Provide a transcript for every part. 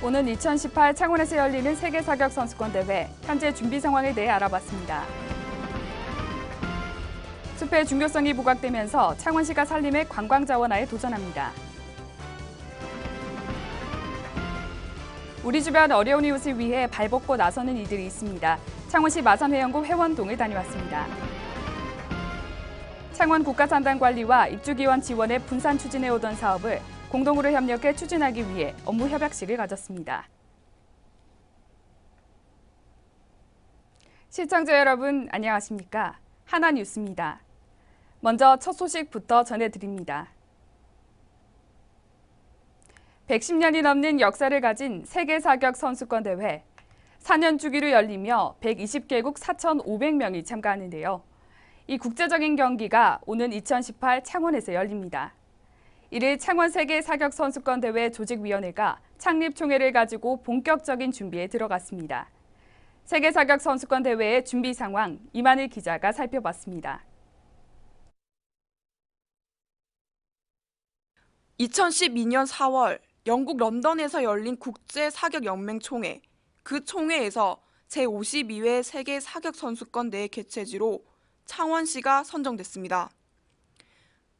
오는 2018 창원에서 열리는 세계 사격 선수권 대회 현재 준비 상황에 대해 알아봤습니다. 숲의 중요성이 부각되면서 창원시가 산림의 관광 자원화에 도전합니다. 우리 주변 어려운 이웃을 위해 발벗고 나서는 이들이 있습니다. 창원시 마산해영구 회원동을 다녀왔습니다. 창원 국가산단관리와 입주기원 지원에 분산 추진해오던 사업을 공동으로 협력해 추진하기 위해 업무 협약식을 가졌습니다. 시청자 여러분, 안녕하십니까? 하나뉴스입니다. 먼저 첫 소식부터 전해드립니다. 110년이 넘는 역사를 가진 세계 사격 선수권 대회. 4년 주기로 열리며 120개국 4,500명이 참가하는데요. 이 국제적인 경기가 오는 2018 창원에서 열립니다. 이를 창원 세계 사격 선수권 대회 조직위원회가 창립 총회를 가지고 본격적인 준비에 들어갔습니다. 세계 사격 선수권 대회의 준비 상황 이만일 기자가 살펴봤습니다. 2012년 4월 영국 런던에서 열린 국제 사격 연맹 총회. 그 총회에서 제52회 세계 사격 선수권 대회 개최지로 창원시가 선정됐습니다.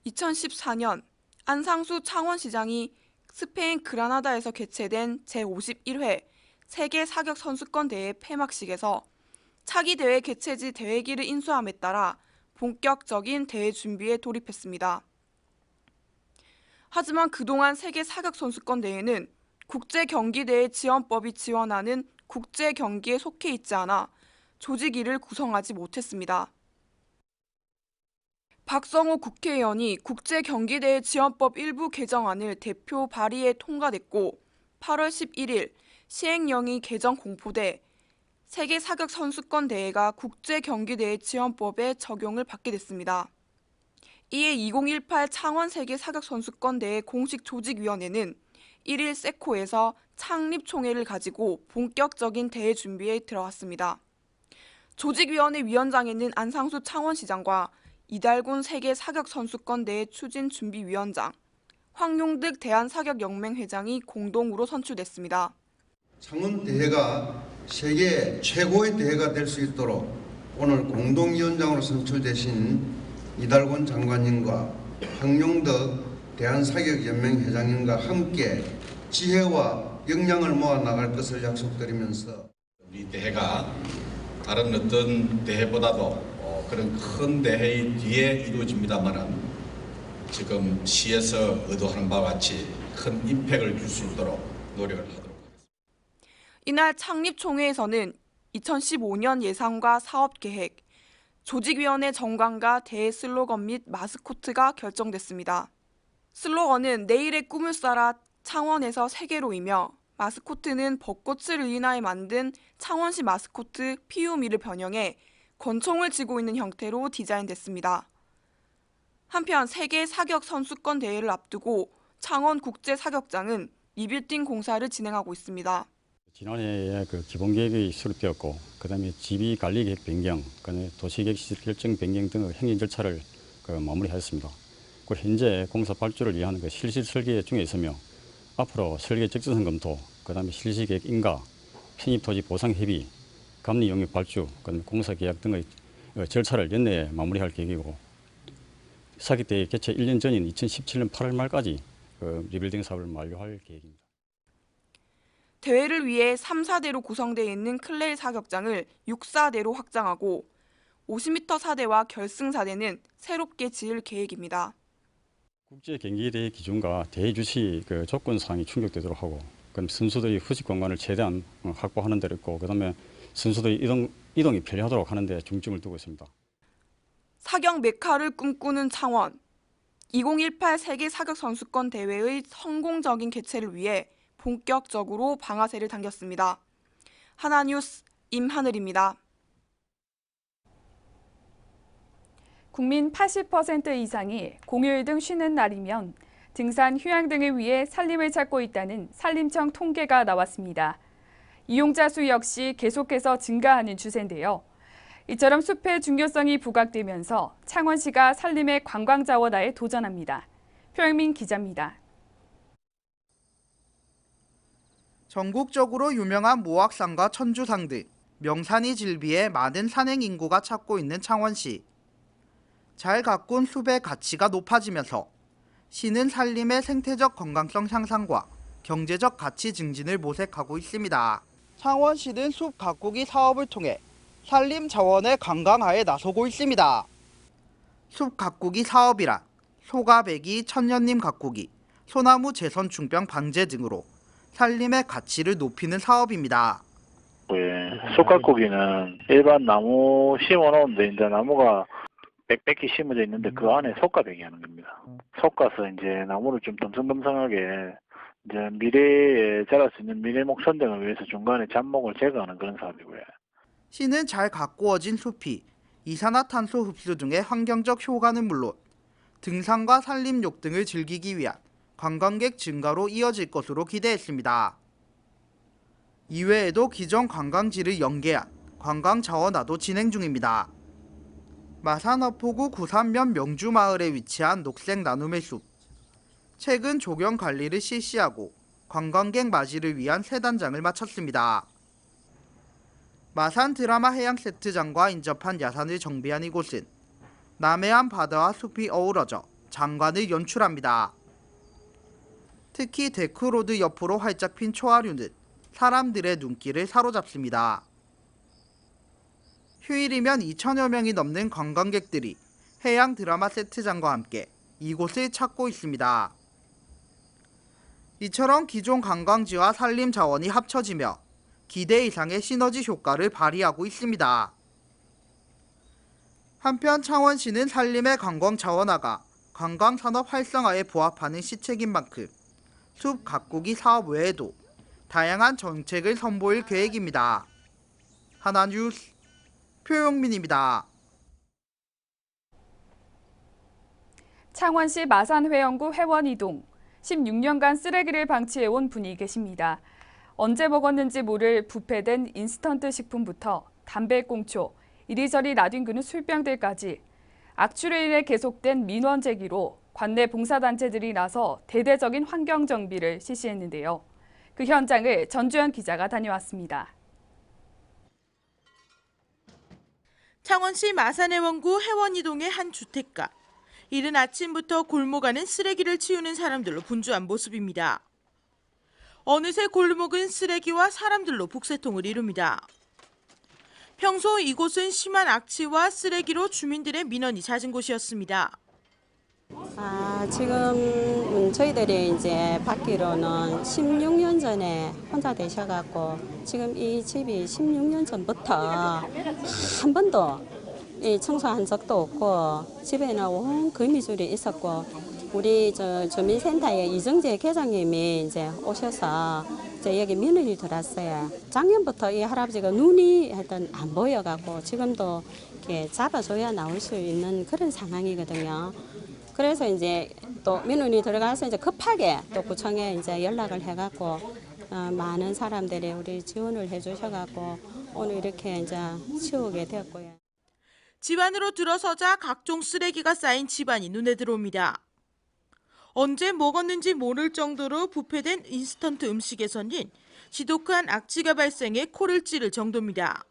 2014년 안상수 창원시장이 스페인 그라나다에서 개최된 제51회 세계 사격 선수권 대회 폐막식에서 차기 대회 개최지 대회기를 인수함에 따라 본격적인 대회 준비에 돌입했습니다. 하지만 그동안 세계 사격 선수권 대회는 국제경기대회 지원법이 지원하는 국제경기에 속해 있지 않아 조직위를 구성하지 못했습니다. 박성호 국회의원이 국제경기대회 지원법 일부 개정안을 대표 발의에 통과됐고 8월 11일 시행령이 개정 공포돼 세계 사격 선수권 대회가 국제경기대회 지원법에 적용을 받게 됐습니다. 이에 2018 창원 세계 사격 선수권 대회 공식 조직위원회는 1일 세코에서 창립 총회를 가지고 본격적인 대회 준비에 들어갔습니다. 조직위원회 위원장에는 안상수 창원시장과 이달곤 세계 사격 선수권 대회 추진준비위원장, 황용득 대한사격연맹 회장이 공동으로 선출됐습니다. 창원 대회가 세계 최고의 대회가 될 수 있도록 오늘 공동위원장으로 선출되신 이달곤 장관님과 황용득 대한사격연맹 회장님과 함께 지혜와 역량을 모아 나갈 것을 약속드리면서 우리 대회가 다른 어떤 대회보다도 그런 큰 대회의 뒤에 이루어집니다만은 지금 시에서 의도하는 바와 같이 큰 임팩을 줄 수 있도록 노력을 하도록 하겠습니다. 이날 창립총회에서는 2015년 예산과 사업계획, 조직위원회 정관과 대회 슬로건 및 마스코트가 결정됐습니다. 슬로건은 내일의 꿈을 쌓아 창원에서 세계로이며 마스코트는 벚꽃을 의인하에 만든 창원시 마스코트 피우미를 변형해 권총을 쥐고 있는 형태로 디자인됐습니다. 한편 세계 사격 선수권 대회를 앞두고 창원 국제사격장은 리빌딩 공사를 진행하고 있습니다. 지난해에 기본 계획이 수립되었고, 그다음에 지비 관리 계획 변경, 그다음에 도시계획 시설 결정 변경 등의 행정 절차를 마무리하였습니다. 그리고 현재 공사 발주를 위한 실시 설계 중에 있으며 앞으로 설계 적재성 검토, 그다음에 실시 계획 인가, 편입 토지 보상 협의, 감리 용역 발주, 그다음에 공사 계약 등의 절차를 연내에 마무리할 계획이고, 사격 대회 개최 1년 전인 2017년 8월 말까지 리빌딩 사업을 완료할 계획입니다. 대회를 위해 3, 4대로 구성되어 있는 클레이 사격장을 6, 4대로 확장하고 50m 사대와 결승 사대는 새롭게 지을 계획입니다. 국제경기대회 기준과 대회 주시 조건 사항이 충족되도록 하고, 그다음에 선수들이 휴식 공간을 최대한 확보하는 데로 있고, 그다음에 선수들이 이동이 편리하도록 하는 데 중점을 두고 있습니다. 사격 메카를 꿈꾸는 창원. 2018 세계 사격 선수권 대회의 성공적인 개최를 위해 본격적으로 방아쇠를 당겼습니다. 하나뉴스 임하늘입니다. 국민 80% 이상이 공휴일 등 쉬는 날이면 등산, 휴양 등을 위해 산림을 찾고 있다는 산림청 통계가 나왔습니다. 이용자 수 역시 계속해서 증가하는 추세인데요. 이처럼 숲의 중요성이 부각되면서 창원시가 산림의 관광 자원화에 도전합니다. 표영민 기자입니다. 전국적으로 유명한 모악산과 천주산 등 명산이 질비해 많은 산행 인구가 찾고 있는 창원시. 잘 가꾼 숲의 가치가 높아지면서 시는 산림의 생태적 건강성 향상과 경제적 가치 증진을 모색하고 있습니다. 창원시는 숲 가꾸기 사업을 통해 산림 자원의 관광화에 나서고 있습니다. 숲 가꾸기 사업이란 소가배기, 천년님 가꾸기, 소나무 재선 중병 방제 등으로 산림의 가치를 높이는 사업입니다. 숲 가꾸기는 일반 나무 심어놓은데 이제 나무가 100개 심어져 있는데 그 안에 솎아배기 하는 겁니다. 솎아서 이제 나무를 좀 듬성듬성하게 이제 미래에 자랄 수 있는 미래목 선정을 위해서 중간에 잡목을 제거하는 그런 사업이고요. 시는 잘 가꾸어진 숲이 이산화탄소 흡수 등의 환경적 효과는 물론 등산과 산림욕 등을 즐기기 위한 관광객 증가로 이어질 것으로 기대했습니다. 이외에도 기존 관광지를 연계한 관광자원화도 진행 중입니다. 마산 어포구 구산면 명주마을에 위치한 녹색 나눔의 숲. 최근 조경 관리를 실시하고 관광객 맞이를 위한 세단장을 마쳤습니다. 마산 드라마 해양 세트장과 인접한 야산을 정비한 이곳은 남해안 바다와 숲이 어우러져 장관을 연출합니다. 특히 데크로드 옆으로 활짝 핀 초하류는 사람들의 눈길을 사로잡습니다. 휴일이면 2천여 명이 넘는 관광객들이 해양 드라마 세트장과 함께 이곳을 찾고 있습니다. 이처럼 기존 관광지와 산림 자원이 합쳐지며 기대 이상의 시너지 효과를 발휘하고 있습니다. 한편 창원시는 산림의 관광 자원화가 관광산업 활성화에 부합하는 시책인 만큼 숲 가꾸기 사업 외에도 다양한 정책을 선보일 계획입니다. 하나뉴스 표용민입니다. 창원시 마산회원구 회원이동 16년간 쓰레기를 방치해온 분이 계십니다. 언제 먹었는지 모를 부패된 인스턴트 식품부터 담배꽁초, 이리저리 놔둔 그릇 술병들까지 악취로 인해 계속된 민원 제기로 관내 봉사단체들이 나서 대대적인 환경정비를 실시했는데요. 그 현장을 전주현 기자가 다녀왔습니다. 창원시 마산회원구 회원이동의 한 주택가. 이른 아침부터 골목 안은 쓰레기를 치우는 사람들로 분주한 모습입니다. 어느새 골목은 쓰레기와 사람들로 북새통을 이룹니다. 평소 이곳은 심한 악취와 쓰레기로 주민들의 민원이 잦은 곳이었습니다. 지금 저희들이 이제 받기로는 16년 전에 혼자 되셔갖고 지금 이 집이 16년 전부터 한 번도 청소한 적도 없고 집에는 온 거미줄이 있었고 우리 주민센터의 이정재 계장님이 이제 오셔서 이제 여기 민원이 들어왔어요. 작년부터 이 할아버지가 눈이 하여튼 안 보여갖고 지금도 이렇게 잡아줘야 나올 수 있는 그런 상황이거든요. 그래서 이제 또 민원이 들어가서 이제 급하게 또 구청에 이제 연락을 해갖고 많은 사람들이 우리 지원을 해주셔갖고 오늘 이렇게 이제 치우게 되었고요. 집 안으로 들어서자 각종 쓰레기가 쌓인 집안이 눈에 들어옵니다. 언제 먹었는지 모를 정도로 부패된 인스턴트 음식에서는 지독한 악취가 발생해 코를 찌를 정도입니다.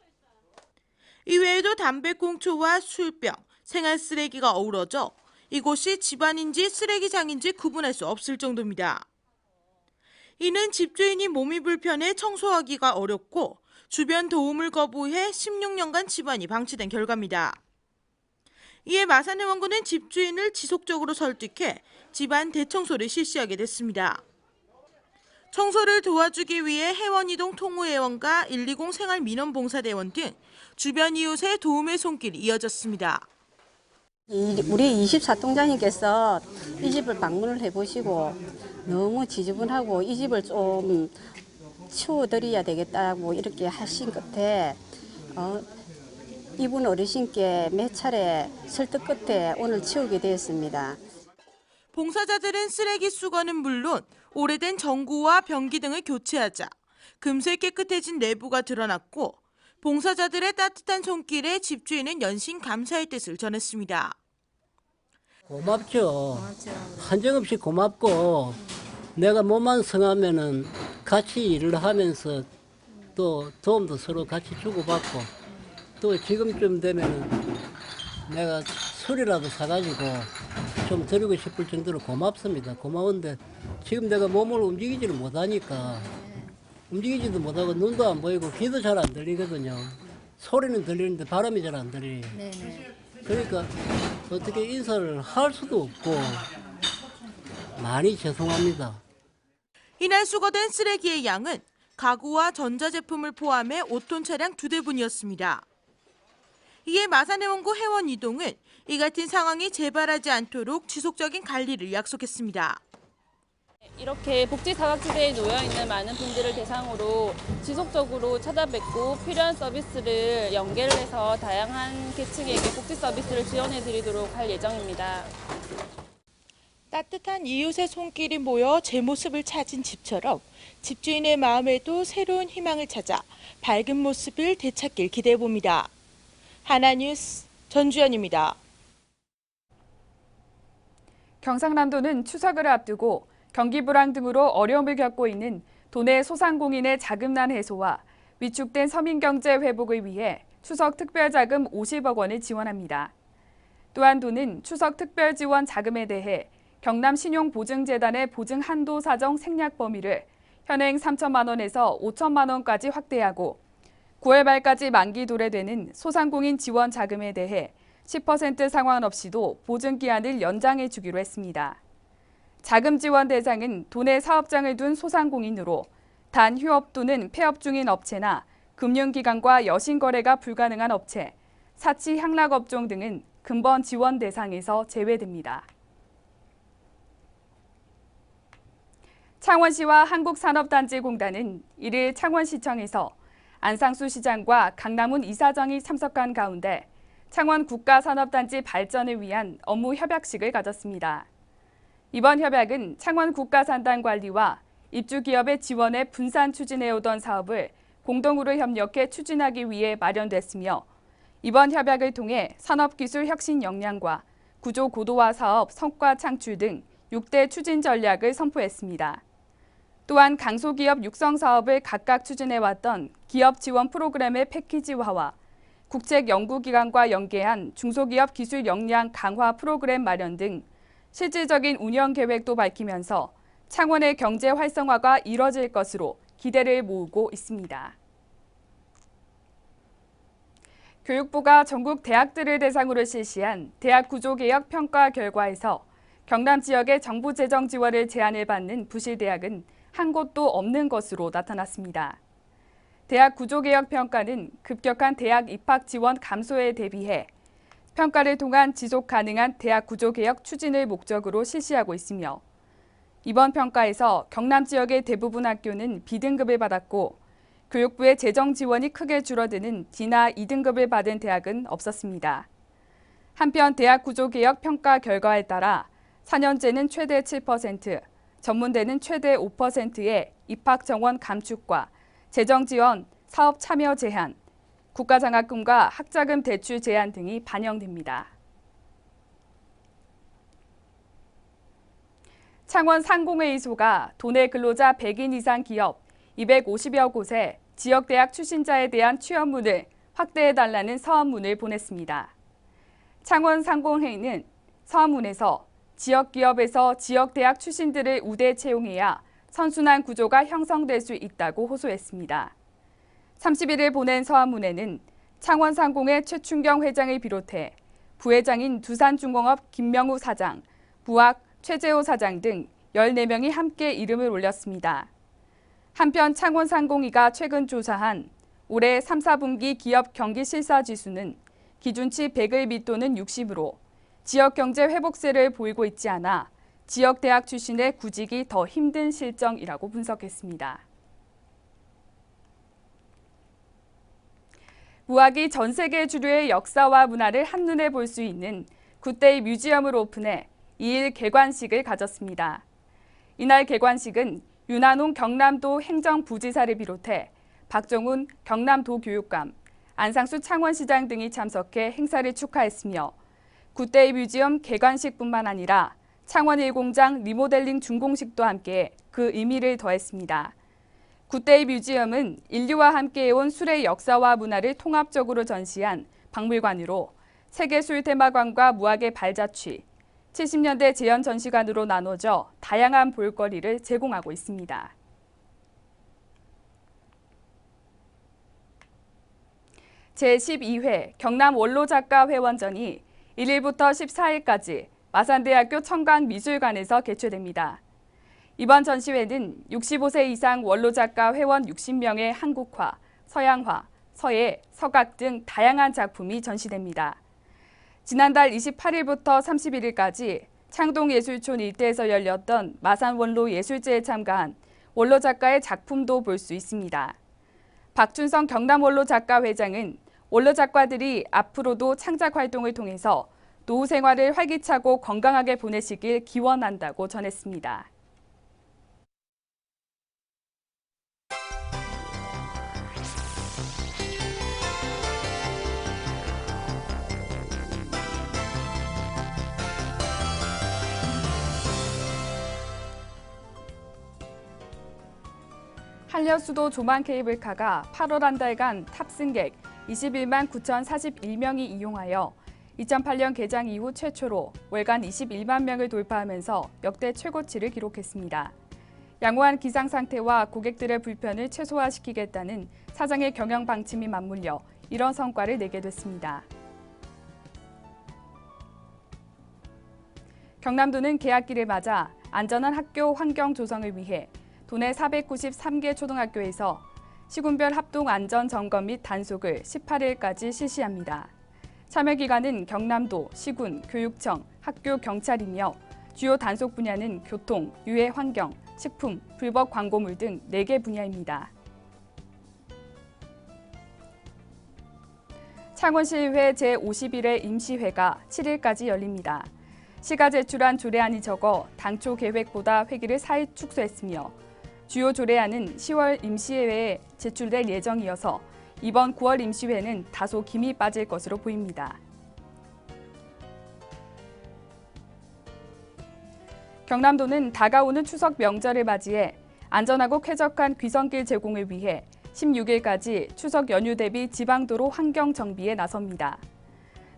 이외에도 담배꽁초와 술병, 생활 쓰레기가 어우러져 이곳이 집안인지 쓰레기장인지 구분할 수 없을 정도입니다. 이는 집주인이 몸이 불편해 청소하기가 어렵고 주변 도움을 거부해 16년간 집안이 방치된 결과입니다. 이에 마산회원구는 집주인을 지속적으로 설득해 집안 대청소를 실시하게 됐습니다. 청소를 도와주기 위해 회원이동 통우회원과 120 생활민원봉사대원 등 주변 이웃의 도움의 손길이 이어졌습니다. 우리 24통장님께서 이 집을 방문을 해보시고 너무 지저분하고 이 집을 좀 치워드려야 되겠다고 이렇게 하신 끝에 이분 어르신께 몇 차례 설득 끝에 오늘 치우게 되었습니다. 봉사자들은 쓰레기 수거는 물론 오래된 전구와 변기 등을 교체하자 금세 깨끗해진 내부가 드러났고 봉사자들의 따뜻한 손길에 집주인은 연신 감사의 뜻을 전했습니다. 고맙죠. 한정없이 고맙고 내가 뭐만 성하면은 같이 일을 하면서 또 도움도 서로 같이 주고받고 또 지금쯤 되면은 내가 술이라도 사가지고 좀 드리고 싶을 정도로 고맙습니다. 고마운데 지금 내가 몸을 움직이지를 못하니까 움직이지도 못하고 눈도 안 보이고 귀도 잘 안 들리거든요. 소리는 들리는데 바람이 잘 안 들리. 그러니까 어떻게 인사를 할 수도 없고 많이 죄송합니다. 이날 수거된 쓰레기의 양은 가구와 전자제품을 포함해 5톤 차량 2대분이었습니다. 이에 마산해원구 해원 이동은 이 같은 상황이 재발하지 않도록 지속적인 관리를 약속했습니다. 이렇게 복지사각지대에 놓여있는 많은 분들을 대상으로 지속적으로 찾아뵙고 필요한 서비스를 연계를 해서 다양한 계층에게 복지 서비스를 지원해드리도록 할 예정입니다. 따뜻한 이웃의 손길이 모여 제 모습을 찾은 집처럼 집주인의 마음에도 새로운 희망을 찾아 밝은 모습을 되찾길 기대해봅니다. 하나뉴스 전주연입니다. 경상남도는 추석을 앞두고 경기 불황 등으로 어려움을 겪고 있는 도내 소상공인의 자금난 해소와 위축된 서민경제 회복을 위해 추석 특별자금 50억 원을 지원합니다. 또한 도는 추석 특별지원 자금에 대해 경남신용보증재단의 보증 한도 사정 생략 범위를 현행 3천만 원에서 5천만 원까지 확대하고 9월 말까지 만기 도래되는 소상공인 지원 자금에 대해 10% 상관없이도 보증 기한을 연장해 주기로 했습니다. 자금 지원 대상은 도내 사업장을 둔 소상공인으로 단 휴업 또는 폐업 중인 업체나 금융기관과 여신거래가 불가능한 업체, 사치 향락업종 등은 근본 지원 대상에서 제외됩니다. 창원시와 한국산업단지공단은 1일 창원시청에서 안상수 시장과 강남훈 이사장이 참석한 가운데 창원 국가산업단지 발전을 위한 업무 협약식을 가졌습니다. 이번 협약은 창원 국가산단관리와 입주기업의 지원에 분산 추진해오던 사업을 공동으로 협력해 추진하기 위해 마련됐으며 이번 협약을 통해 산업기술 혁신 역량과 구조 고도화 사업 성과 창출 등 6대 추진 전략을 선포했습니다. 또한 강소기업 육성 사업을 각각 추진해왔던 기업 지원 프로그램의 패키지화와 국책연구기관과 연계한 중소기업 기술 역량 강화 프로그램 마련 등 실질적인 운영 계획도 밝히면서 창원의 경제 활성화가 이뤄질 것으로 기대를 모으고 있습니다. 교육부가 전국 대학들을 대상으로 실시한 대학 구조개혁 평가 결과에서 경남 지역의 정부 재정 지원을 제한을 받는 부실대학은 한 곳도 없는 것으로 나타났습니다. 대학 구조개혁 평가는 급격한 대학 입학 지원 감소에 대비해 평가를 통한 지속 가능한 대학 구조개혁 추진을 목적으로 실시하고 있으며 이번 평가에서 경남 지역의 대부분 학교는 B등급을 받았고 교육부의 재정 지원이 크게 줄어드는 D나 E등급을 받은 대학은 없었습니다. 한편 대학 구조개혁 평가 결과에 따라 4년제는 최대 7%, 전문대는 최대 5%의 입학 정원 감축과 재정 지원, 사업 참여 제한, 국가장학금과 학자금 대출 제한 등이 반영됩니다. 창원 상공회의소가 도내 근로자 100인 이상 기업 250여 곳에 지역대학 출신자에 대한 취업문을 확대해달라는 서한문을 보냈습니다. 창원 상공회의는 서한문에서 지역기업에서 지역대학 출신들을 우대 채용해야 선순환 구조가 형성될 수 있다고 호소했습니다. 31일 보낸 서한문에는 창원상공회 최춘경 회장을 비롯해 부회장인 두산중공업 김명우 사장, 부학 최재호 사장 등 14명이 함께 이름을 올렸습니다. 한편 창원상공회가 최근 조사한 올해 3, 4분기 기업 경기실사지수는 기준치 100을 밑도는 60으로 지역경제 회복세를 보이고 있지 않아 지역대학 출신의 구직이 더 힘든 실정이라고 분석했습니다. 무학이 전 세계 주류의 역사와 문화를 한눈에 볼 수 있는 굿데이 뮤지엄을 오픈해 2일 개관식을 가졌습니다. 이날 개관식은 윤한홍 경남도 행정부지사를 비롯해 박정훈 경남도 교육감, 안상수 창원시장 등이 참석해 행사를 축하했으며 굿데이 뮤지엄 개관식뿐만 아니라 창원 1공장 리모델링 준공식도 함께 그 의미를 더했습니다. 굿데이 뮤지엄은 인류와 함께해온 술의 역사와 문화를 통합적으로 전시한 박물관으로 세계술 테마관과 무학의 발자취, 70년대 재현 전시관으로 나눠져 다양한 볼거리를 제공하고 있습니다. 제12회 경남 원로작가회원전이 1일부터 14일까지 마산대학교 청강미술관에서 개최됩니다. 이번 전시회는 65세 이상 원로작가 회원 60명의 한국화, 서양화, 서예, 서각 등 다양한 작품이 전시됩니다. 지난달 28일부터 31일까지 창동예술촌 일대에서 열렸던 마산 원로 예술제에 참가한 원로 작가의 작품도 볼 수 있습니다. 박춘성 경남 원로 작가 회장은 원로 작가들이 앞으로도 창작 활동을 통해서 노후 생활을 활기차고 건강하게 보내시길 기원한다고 전했습니다. 한려수도 조망 케이블카가 8월 한 달간 탑승객 21만 9,041명이 이용하여 2008년 개장 이후 최초로 월간 21만 명을 돌파하면서 역대 최고치를 기록했습니다. 양호한 기상 상태와 고객들의 불편을 최소화시키겠다는 사장의 경영 방침이 맞물려 이런 성과를 내게 됐습니다. 경남도는 개학기를 맞아 안전한 학교 환경 조성을 위해 도내 493개 초등학교에서 시군별 합동 안전 점검 및 단속을 18일까지 실시합니다. 참여 기관은 경남도, 시군, 교육청, 학교, 경찰이며 주요 단속 분야는 교통, 유해 환경, 식품, 불법 광고물 등 4개 분야입니다. 창원시의회 제51회 임시회가 7일까지 열립니다. 시가 제출한 조례안이 적어 당초 계획보다 회기를 4일 축소했으며 주요 조례안은 10월 임시회에 제출될 예정이어서 이번 9월 임시회는 다소 김이 빠질 것으로 보입니다. 경남도는 다가오는 추석 명절을 맞이해 안전하고 쾌적한 귀성길 제공을 위해 16일까지 추석 연휴 대비 지방도로 환경 정비에 나섭니다.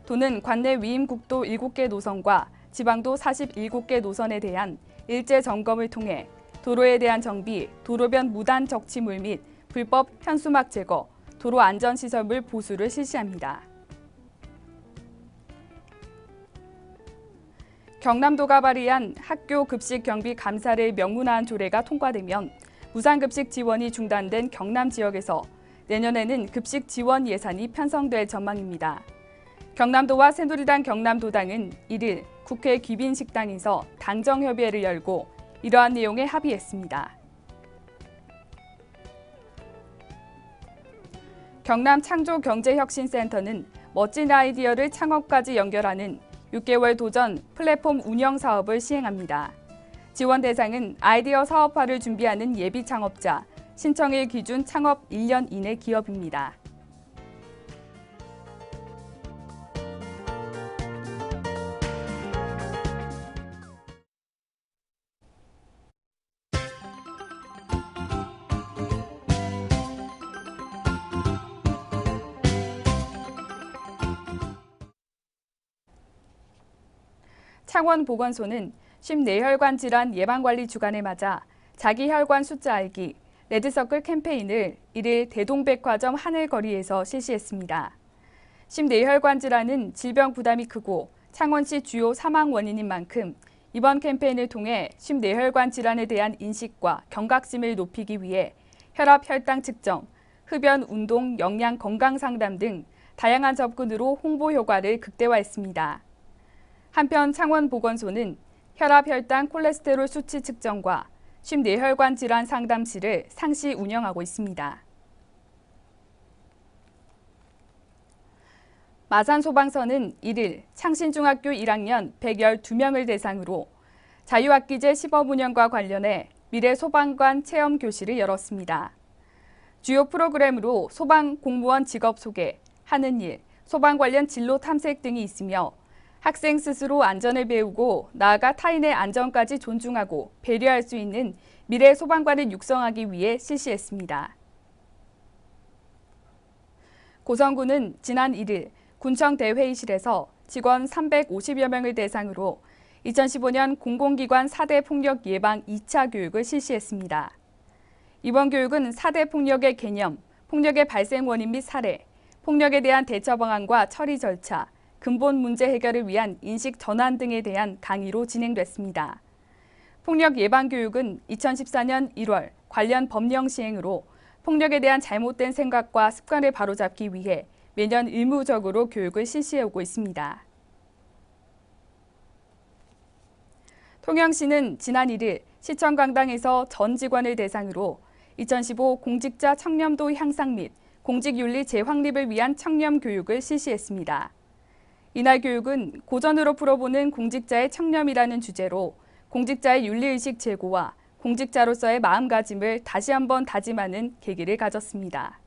도는 관내 위임국도 7개 노선과 지방도 47개 노선에 대한 일제 점검을 통해 도로에 대한 정비, 도로변 무단 적치물 및 불법 현수막 제거, 도로 안전시설물 보수를 실시합니다. 경남도가 발의한 학교 급식 경비 감사를 명문화한 조례가 통과되면 무상급식 지원이 중단된 경남 지역에서 내년에는 급식 지원 예산이 편성될 전망입니다. 경남도와 새누리당 경남도당은 1일 국회 귀빈식당에서 당정협의회를 열고 이러한 내용에 합의했습니다. 경남창조경제혁신센터는 멋진 아이디어를 창업까지 연결하는 6개월 도전 플랫폼 운영 사업을 시행합니다. 지원 대상은 아이디어 사업화를 준비하는 예비 창업자, 신청일 기준 창업 1년 이내 기업입니다. 창원보건소는 심뇌혈관 질환 예방관리 주간을 맞아 자기 혈관 숫자 알기 레드서클 캠페인을 1일 대동백화점 하늘거리에서 실시했습니다. 심뇌혈관 질환은 질병 부담이 크고 창원시 주요 사망 원인인 만큼 이번 캠페인을 통해 심뇌혈관 질환에 대한 인식과 경각심을 높이기 위해 혈압, 혈당 측정, 흡연, 운동, 영양, 건강 상담 등 다양한 접근으로 홍보 효과를 극대화했습니다. 한편 창원보건소는 혈압, 혈당, 콜레스테롤 수치 측정과 심뇌혈관 질환 상담실을 상시 운영하고 있습니다. 마산소방서는 1일 창신중학교 1학년 112명을 대상으로 자유학기제 시범 운영과 관련해 미래 소방관 체험 교실을 열었습니다. 주요 프로그램으로 소방 공무원 직업 소개, 하는 일, 소방 관련 진로 탐색 등이 있으며 학생 스스로 안전을 배우고 나아가 타인의 안전까지 존중하고 배려할 수 있는 미래 소방관을 육성하기 위해 실시했습니다. 고성군은 지난 1일 군청 대회의실에서 직원 350여 명을 대상으로 2015년 공공기관 4대 폭력 예방 2차 교육을 실시했습니다. 이번 교육은 4대 폭력의 개념, 폭력의 발생 원인 및 사례, 폭력에 대한 대처 방안과 처리 절차, 근본 문제 해결을 위한 인식 전환 등에 대한 강의로 진행됐습니다. 폭력 예방 교육은 2014년 1월 관련 법령 시행으로 폭력에 대한 잘못된 생각과 습관을 바로잡기 위해 매년 의무적으로 교육을 실시해오고 있습니다. 통영시는 지난 1일 시청 강당에서 전 직원을 대상으로 2015 공직자 청렴도 향상 및 공직윤리 재확립을 위한 청렴 교육을 실시했습니다. 이날 교육은 고전으로 풀어보는 공직자의 청렴이라는 주제로 공직자의 윤리의식 제고와 공직자로서의 마음가짐을 다시 한번 다짐하는 계기를 가졌습니다.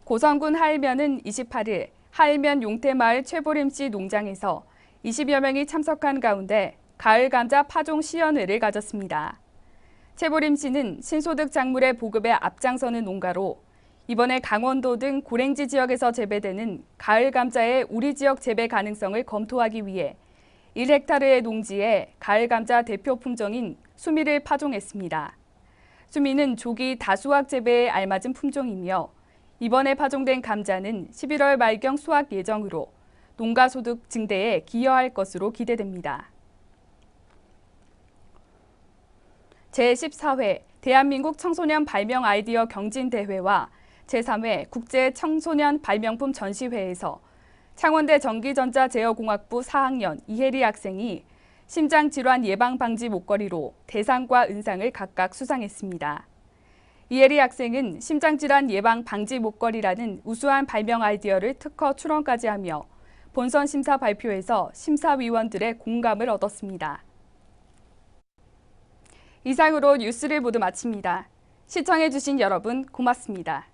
고성군 하일면은 28일 하일면 용태마을 최보림씨 농장에서 20여 명이 참석한 가운데 가을 감자 파종 시연회를 가졌습니다. 최보림씨는 신소득 작물의 보급에 앞장서는 농가로 이번에 강원도 등 고랭지 지역에서 재배되는 가을 감자의 우리 지역 재배 가능성을 검토하기 위해 1헥타르의 농지에 가을 감자 대표 품종인 수미를 파종했습니다. 수미는 조기 다수확 재배에 알맞은 품종이며 이번에 파종된 감자는 11월 말경 수확 예정으로 농가 소득 증대에 기여할 것으로 기대됩니다. 제14회 대한민국 청소년 발명 아이디어 경진대회와 제3회 국제 청소년 발명품 전시회에서 창원대 전기전자제어공학부 4학년 이혜리 학생이 심장질환 예방 방지 목걸이로 대상과 은상을 각각 수상했습니다. 이혜리 학생은 심장질환 예방 방지 목걸이라는 우수한 발명 아이디어를 특허 출원까지 하며 본선 심사 발표에서 심사위원들의 공감을 얻었습니다. 이상으로 뉴스를 모두 마칩니다. 시청해주신 여러분 고맙습니다.